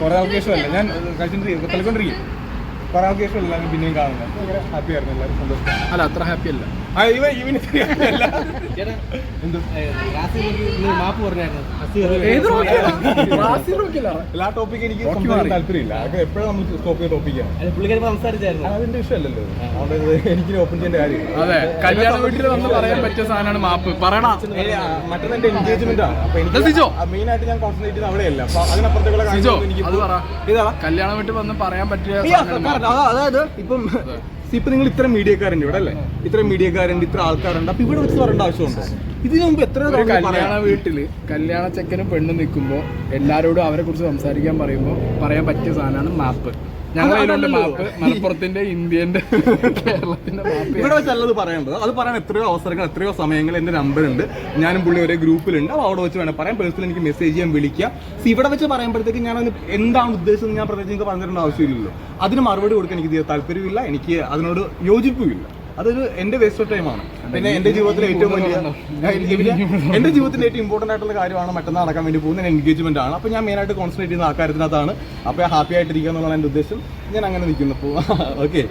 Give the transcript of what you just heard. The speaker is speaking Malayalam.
കുറെ ആൾക്ക് ഇഷ്ടമല്ല. ഞാൻ കളിക്കൊണ്ടിരിക്കും. കുറെ ആൾക്ക് ഇഷ്ടമല്ല, പിന്നെയും കാണുന്നത് ഭയങ്കര ഹാപ്പി ആയിരുന്നു. എല്ലാവരും സന്തോഷം. അല്ല, അത്ര ഹാപ്പി അല്ല. മാപ്പ് പറഞ്ഞായിരുന്നു. എല്ലാ ടോപ്പിക് എനിക്ക് താല്പര്യമില്ല. അതൊക്കെ എപ്പോഴും നമ്മൾ സ്റ്റോപ്പ് ചെയ്ത ടോപ്പിക്കാണ്. പുള്ളിക്കാരി സംസാരിച്ചായിരുന്നു. അതിന്റെ ഇഷ്ടമല്ലല്ലോ, അതുകൊണ്ട് എനിക്ക് ഓപ്പൺ ചെയ്യേണ്ട കാര്യം. അതെ, കല്യാണ വീട്ടിൽ വന്ന് പറയാൻ പറ്റിയ സാധനമാണ് മാപ്പ്. പറയണ മറ്റൊന്ന് എന്റെ എൻഗേജ്മെന്റ് ആണ്. അപ്പൊ എനിക്ക് മെയിൻ ആയിട്ട് ഞാൻ കോൺസെൻട്രേറ്റ് ചെയ്യുന്നത് അവിടെയല്ല. അപ്പൊ അതിനപ്പുറത്തേക്കുള്ള കല്യാണ വീട്ടിൽ വന്ന് പറയാൻ പറ്റിയ അതായത് ഇപ്പൊ നിങ്ങൾ ഇത്ര മീഡിയക്കാരുണ്ട് ഇവിടെ അല്ലേ, ഇത്ര മീഡിയക്കാരുണ്ട്, ഇത്ര ആൾക്കാരുണ്ട്. അപ്പൊ ഇവിടെ വെച്ച് പറയേണ്ട ആവശ്യമുണ്ടോ? ഇതിനു മുമ്പ് എത്ര കല്യാണ വീട്ടില് കല്യാണ ചെക്കനും പെണ്ണും നിൽക്കുമ്പോ എല്ലാരോടും അവരെ കുറിച്ച് സംസാരിക്കാൻ പറയുമ്പോ പറയാൻ പറ്റിയ സാധനമാണ് മാപ്പ്. ഞങ്ങളുടെ മാപ്പ്, മലപ്പുറത്തിന്റെ, ഇന്ത്യന്റെ, കേരളത്തിന്റെ മാപ്പ്. ഇവിടെ വെച്ചല്ലത് പറയേണ്ടത്. അത് പറയാൻ എത്രയോ അവസരങ്ങൾ, എത്രയോ സമയങ്ങൾ. എന്റെ നമ്പർ ഉണ്ട്, ഞാനും പുള്ളി ഒരേ ഗ്രൂപ്പിലുണ്ട്. അപ്പോൾ അവിടെ വെച്ച് വേണം പറയാൻ. പേഴ്സണൽ എനിക്ക് മെസ്സേജ് ചെയ്യാൻ, വിളിക്കാം. ഇവിടെ വെച്ച് പറയുമ്പോഴത്തേക്ക് ഞാൻ എന്താണ് ഉദ്ദേശിച്ചത് ഞാൻ പ്രത്യേകിച്ച് നിങ്ങൾക്ക് പറഞ്ഞിരുന്ന ആവശ്യമില്ലല്ലോ. അതിന് മറുപടി കൊടുക്കാൻ എനിക്ക് താല്പര്യമില്ല, എനിക്ക് അതിനോട് യോജിപ്പുമില്ല. അതൊരു എന്റെ വേസ്റ്റ് ഓഫ് ടൈമാണ്. പിന്നെ എന്റെ ജീവിതത്തിലെ ഏറ്റവും എന്റെ ജീവിതത്തിലെ ഏറ്റവും ഇമ്പോർട്ടന്റ് ആയിട്ടുള്ള കാര്യമാണ് മറ്റന്നാൾ നടക്കാൻ വേണ്ടി പോകുന്ന എൻഗേജ്മെന്റ് ആണ്. അപ്പോൾ ഞാൻ മെയിനായിട്ട് കോൺസെൻട്രേറ്റ് ചെയ്യുന്ന ആ കാര്യത്തിനകത്താണ്. അപ്പോൾ ഹാപ്പി ആയിട്ടിരിക്കുക എന്നുള്ളതാണ് എന്റെ ഉദ്ദേശം. ഞാൻ അങ്ങനെ നിൽക്കുന്നു. അപ്പോൾ ഓക്കെ.